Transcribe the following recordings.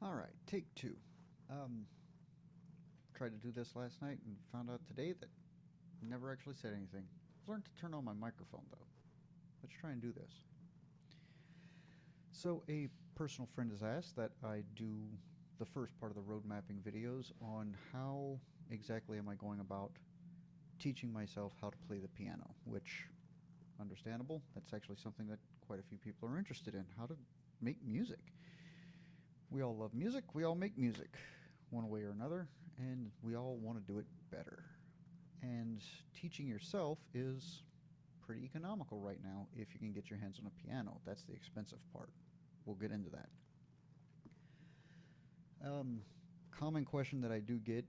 All right, take two. Um, Tried to do this last night and found out today that I never actually said anything. I've learned to turn on my microphone though. Let's try and do this. So, a personal friend has asked that I do the first part of the road mapping videos on how exactly am I going about teaching myself how to play the piano, which, understandable, that's actually something that quite a few people are interested in, how to make music. We all love music, we all make music one way or another, and we all want to do it better. And teaching yourself is pretty economical right now if you can get your hands on a piano. That's the expensive part. We'll get into that. Um, Common question that I do get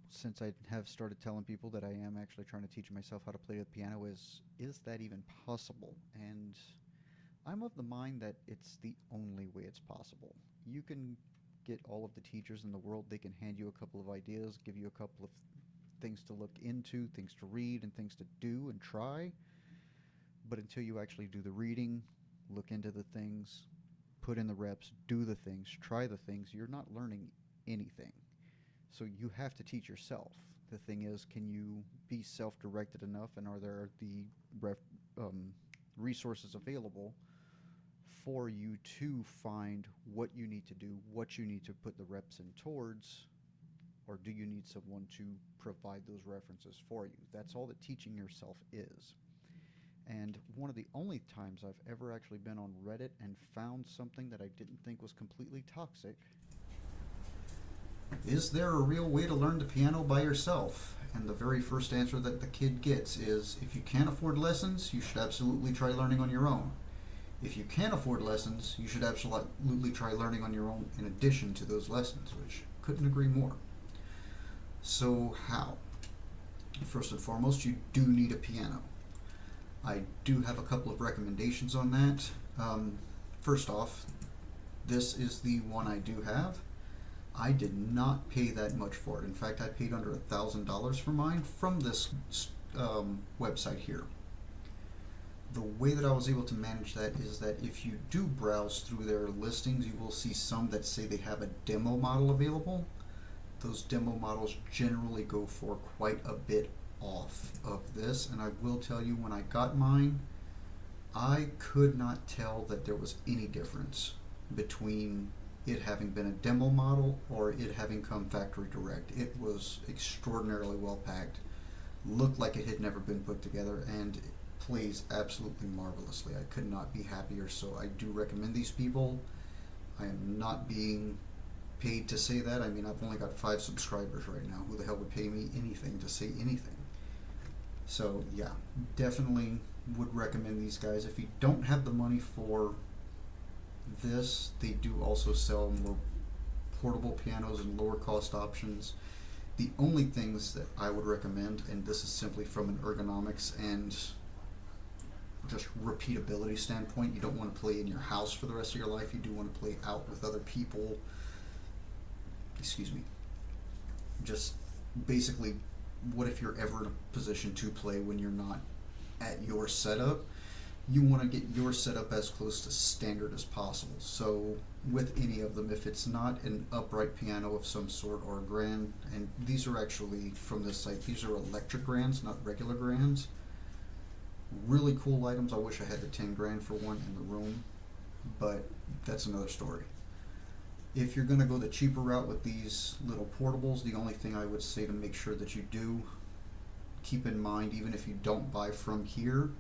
since I have started telling people that I am actually trying to teach myself how to play the piano is that even possible? And I'm of the mind that it's the only way it's possible. You can get all of the teachers in the world, they can hand you a couple of ideas, give you a couple of things to look into, things to read, and things to do and try. But until you actually do the reading, look into the things, put in the reps, do the things, try the things, you're not learning anything. So you have to teach yourself. The thing is, can you be self-directed enough, and are there the resources available for you to find what you need to do, what you need to put the reps in towards, or do you need someone to provide those references for you? That's all that teaching yourself is. And one of the only times I've ever actually been on Reddit and found something that I didn't think was completely toxic. Is there a real way to learn the piano by yourself? And the very first answer that the kid gets is, if you can't afford lessons, you should absolutely try learning on your own. If you can afford lessons, you should absolutely try learning on your own in addition to those lessons, which couldn't agree more. So how? First and foremost, you do need a piano. I do have a couple of recommendations on that. First off, this is the one I do have. I did not pay that much for it. In fact, I paid under $1,000 for mine from this website here. The way that I was able to manage that is that if you do browse through their listings, you will see some that say they have a demo model available. Those demo models generally go for quite a bit off of this, and I will tell you, when I got mine, I could not tell that there was any difference between it having been a demo model or it having come factory direct. It was extraordinarily well packed, looked like it had never been put together, and plays absolutely marvelously. I could not be happier, so I do recommend these people. I am not being paid to say that. I mean, I've only got 5 subscribers right now. Who the hell would pay me anything to say anything? So yeah, definitely would recommend these guys. If you don't have the money for this, they do also sell more portable pianos and lower cost options. The only things that I would recommend, and this is simply from an ergonomics and just repeatability standpoint, you don't want to play in your house for the rest of your life. You do want to play out with other people. Excuse me. Just basically, what if you're ever in a position to play when you're not at your setup? You want to get your setup as close to standard as possible. So with any of them, if it's not an upright piano of some sort or a grand, and these are actually from this site, these are electric grands, not regular grands. Really cool items. I wish I had the 10 grand for one in the room, but that's another story. If you're going to go the cheaper route with these little portables, the only thing I would say to make sure that you do keep in mind, even if you don't buy from here,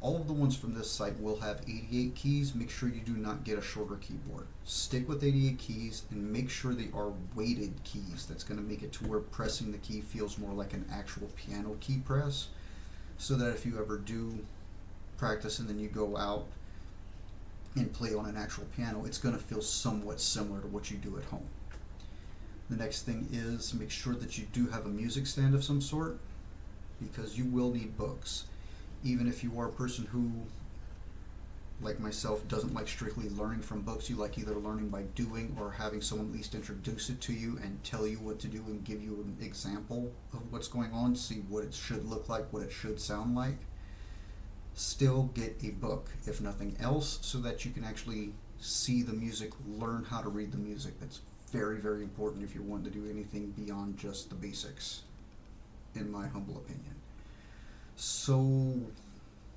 all of the ones from this site will have 88 keys. Make sure you do not get a shorter keyboard. Stick with 88 keys and make sure they are weighted keys. That's going to make it to where pressing the key feels more like an actual piano key press, so that if you ever do practice and then you go out and play on an actual piano, it's going to feel somewhat similar to what you do at home. The next thing is, make sure that you do have a music stand of some sort, because you will need books. Even if you are a person who, like myself, doesn't like strictly learning from books, you like either learning by doing or having someone at least introduce it to you and tell you what to do and give you an example of what's going on, see what it should look like, what it should sound like. Still get a book, if nothing else, so that you can actually see the music, learn how to read the music. That's very, very important if you're wanting to do anything beyond just the basics, in my humble opinion. So,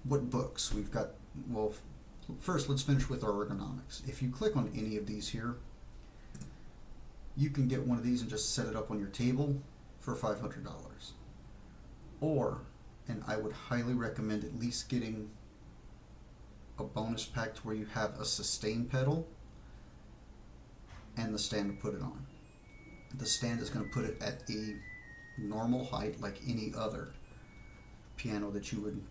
what books? We've got, well, first let's finish with our ergonomics. If you click on any of these here, you can get one of these and just set it up on your table for $500. Or, and I would highly recommend at least getting a bonus pack to where you have a sustain pedal and the stand to put it on. The stand is going to put it at a normal height like any other piano that you would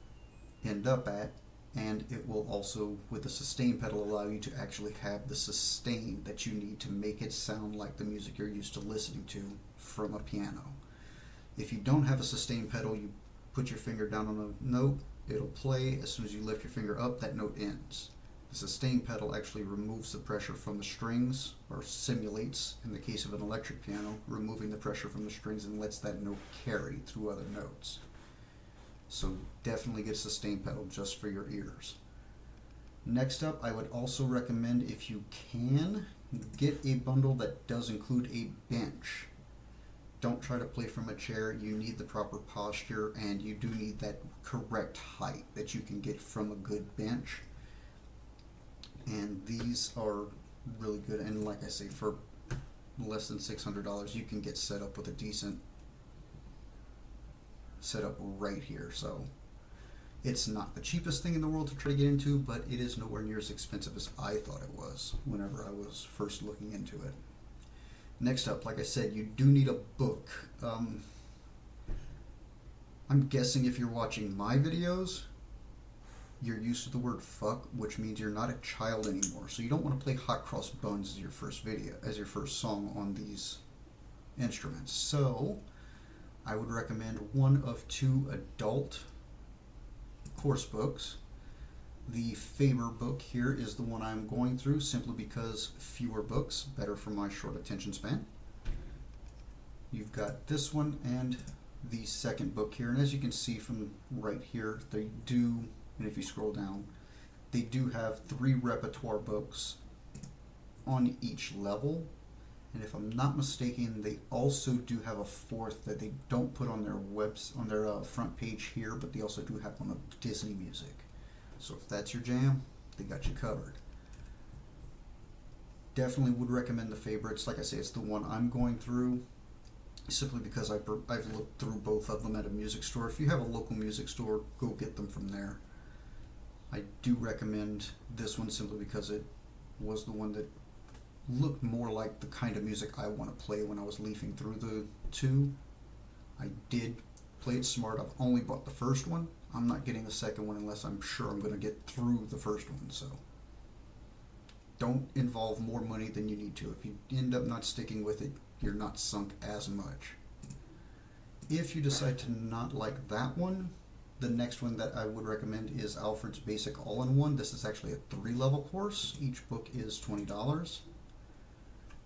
end up at, and it will also, with the sustain pedal, allow you to actually have the sustain that you need to make it sound like the music you're used to listening to from a piano. If you don't have a sustain pedal, you put your finger down on a note, it'll play. As soon as you lift your finger up, that note ends. The sustain pedal actually removes the pressure from the strings, or simulates, in the case of an electric piano, removing the pressure from the strings and lets that note carry through other notes. So definitely get a sustain pedal just for your ears. Next up, I would also recommend, if you can, get a bundle that does include a bench. Don't try to play from a chair. You need the proper posture, and you do need that correct height that you can get from a good bench. And these are really good, and like I say, for less than $600 you can get set up with a decent setup right here. So it's not the cheapest thing in the world to try to get into, but it is nowhere near as expensive as I thought it was whenever I was first looking into it. Next up, like I said, you do need a book. I'm guessing if you're watching my videos, you're used to the word fuck, which means you're not a child anymore. So you don't want to play Hot Cross Buns as your first video, as your first song on these instruments. So I would recommend one of two adult course books. The Faber book here is the one I'm going through, simply because fewer books, better for my short attention span. You've got this one and the second book here, and as you can see from right here, they do, and if you scroll down, they do have 3 repertoire books on each level. And if I'm not mistaken, they also do have a 4th that they don't put on their front page here, but they also do have one of Disney music. So if that's your jam, they got you covered. Definitely would recommend the Favorites. Like I say, it's the one I'm going through, simply because I've looked through both of them at a music store. If you have a local music store, go get them from there. I do recommend this one simply because it was the one that looked more like the kind of music I want to play when I was leafing through the 2. I did play it smart. I've only bought the first one. I'm not getting the second one unless I'm sure I'm going to get through the first one. So don't involve more money than you need to. If you end up not sticking with it, you're not sunk as much. If you decide to not like that one, the next one that I would recommend is Alfred's Basic All-in-One. This is actually a 3-level course. Each book is $20.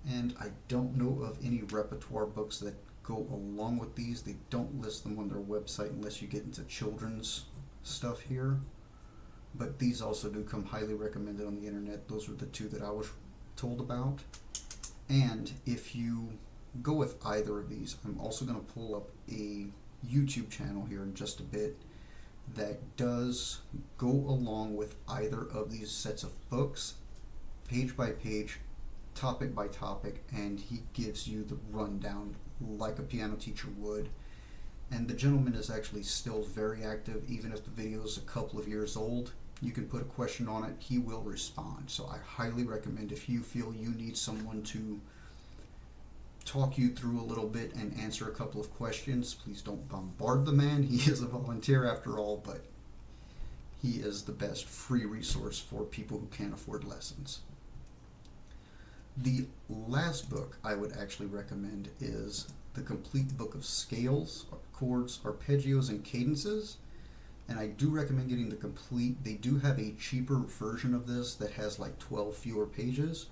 And I don't know of any repertoire books that go along with these. They don't list them on their website unless you get into children's stuff here. But these also do come highly recommended on the internet. Those were the 2 that I was told about. And if you go with either of these, I'm also going to pull up a YouTube channel here in just a bit that does go along with either of these sets of books, page by page, topic by topic, and he gives you the rundown like a piano teacher would. And the gentleman is actually still very active. Even if the video is a couple of years old, you can put a question on it, he will respond. So I highly recommend, if you feel you need someone to talk you through a little bit and answer a couple of questions, please don't bombard the man. He is a volunteer after all, but he is the best free resource for people who can't afford lessons. The last book I would actually recommend is The Complete Book of Scales, Chords, Arpeggios, and Cadences. And I do recommend getting the complete. They do have a cheaper version of this that has like 12 fewer pages.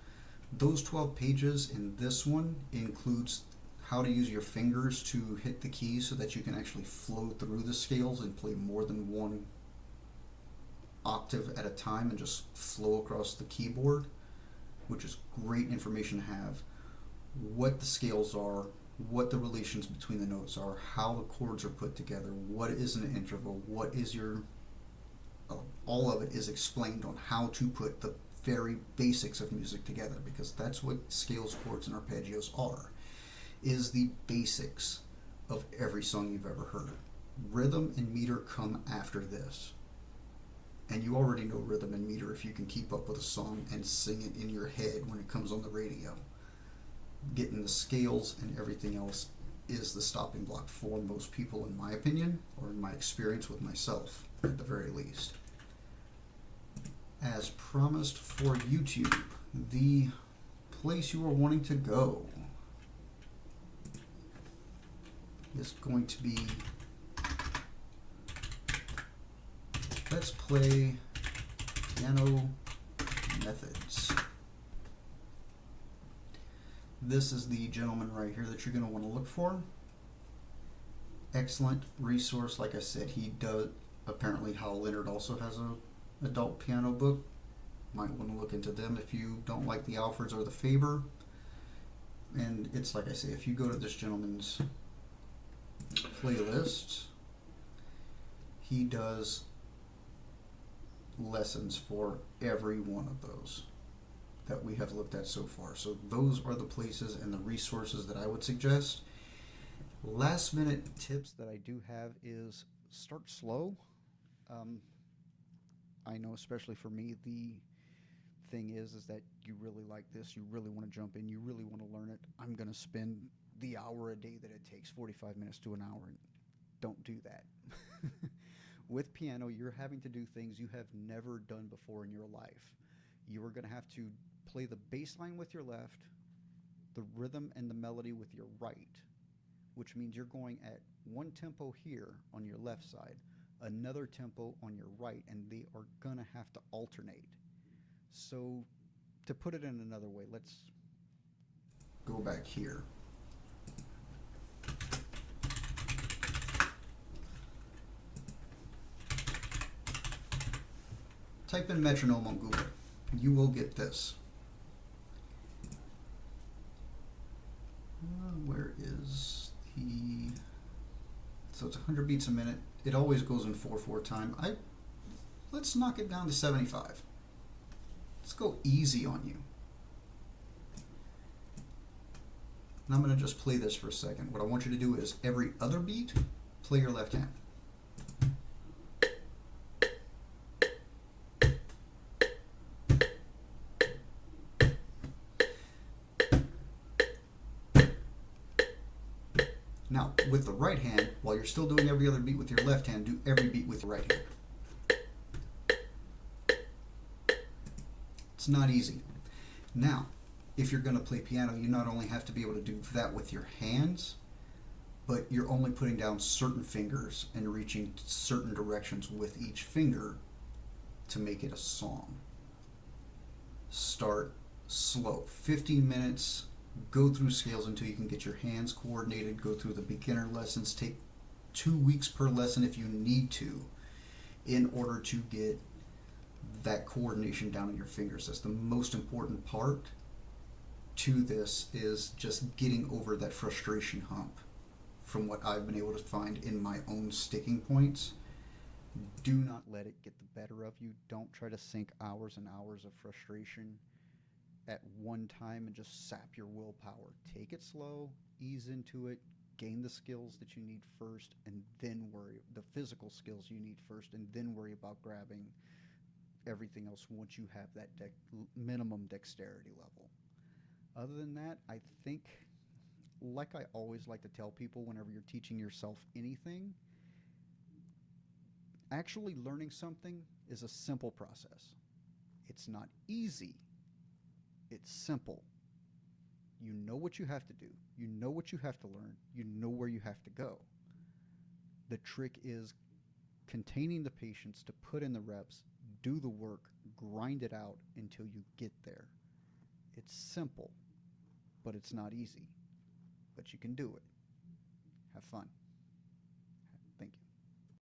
Those 12 pages in this one includes how to use your fingers to hit the keys so that you can actually flow through the scales and play more than one octave at a time and just flow across the keyboard. which is great information to have, what the scales are, what the relations between the notes are, how the chords are put together, what is an interval, what is your. All of it is explained on how to put the very basics of music together, because that's what scales, chords, and arpeggios are, is the basics of every song you've ever heard. Rhythm and meter come after this. And you already know rhythm and meter if you can keep up with a song and sing it in your head when it comes on the radio. Getting the scales and everything else is the stopping block for most people, in my opinion, or in my experience with myself, at the very least. As promised for YouTube, the place you are wanting to go is going to be Let's Play Piano Methods. This is the gentleman right here that you're going to want to look for. Excellent resource. Like I said, he does. Apparently Hal Leonard also has a adult piano book. Might want to look into them if you don't like the Alfreds or the Faber. And it's like I say, if you go to this gentleman's playlist, he does lessons for every one of those that we have looked at so far. So those are the places and the resources that I would suggest. Last minute tips that I do have is start slow. I know, especially for me, the thing is that you really like this, you really want to jump in, you really want to learn it. I'm going to spend the hour a day that it takes, 45 minutes to an hour. Don't do that. With piano, you're having to do things you have never done before in your life. You are going to have to play the bass line with your left, the rhythm and the melody with your right, which means you're going at one tempo here on your left side, another tempo on your right, and they are going to have to alternate. So, to put it in another way, let's go back here. Type in metronome on Google. You will get this. Where is the... So it's 100 beats a minute. It always goes in 4/4 time. Let's knock it down to 75. Let's go easy on you. And I'm going to just play this for a second. What I want you to do is every other beat, play your left hand. Now, with the right hand, while you're still doing every other beat with your left hand, do every beat with your right hand. It's not easy. Now, if you're going to play piano, you not only have to be able to do that with your hands, but you're only putting down certain fingers and reaching certain directions with each finger to make it a song. Start slow. 15 minutes. Go through scales until you can get your hands coordinated. Go through the beginner lessons. Take 2 weeks per lesson if you need to, in order to get that coordination down in your fingers. That's the most important part to this, is just getting over that frustration hump from what I've been able to find in my own sticking points. Do not let it get the better of you. Don't try to sink hours and hours of frustration at one time and just sap your willpower. Take it slow, ease into it, gain the skills that you need first, and then worry, the physical skills you need first, and then worry about grabbing everything else once you have that minimum dexterity level. Other than that, I think, like I always like to tell people whenever you're teaching yourself anything, actually learning something is a simple process. It's not easy. It's simple. You know what you have to do. You know what you have to learn. You know where you have to go. The trick is containing the patience to put in the reps, do the work, grind it out until you get there. It's simple, but it's not easy. But you can do it. Have fun.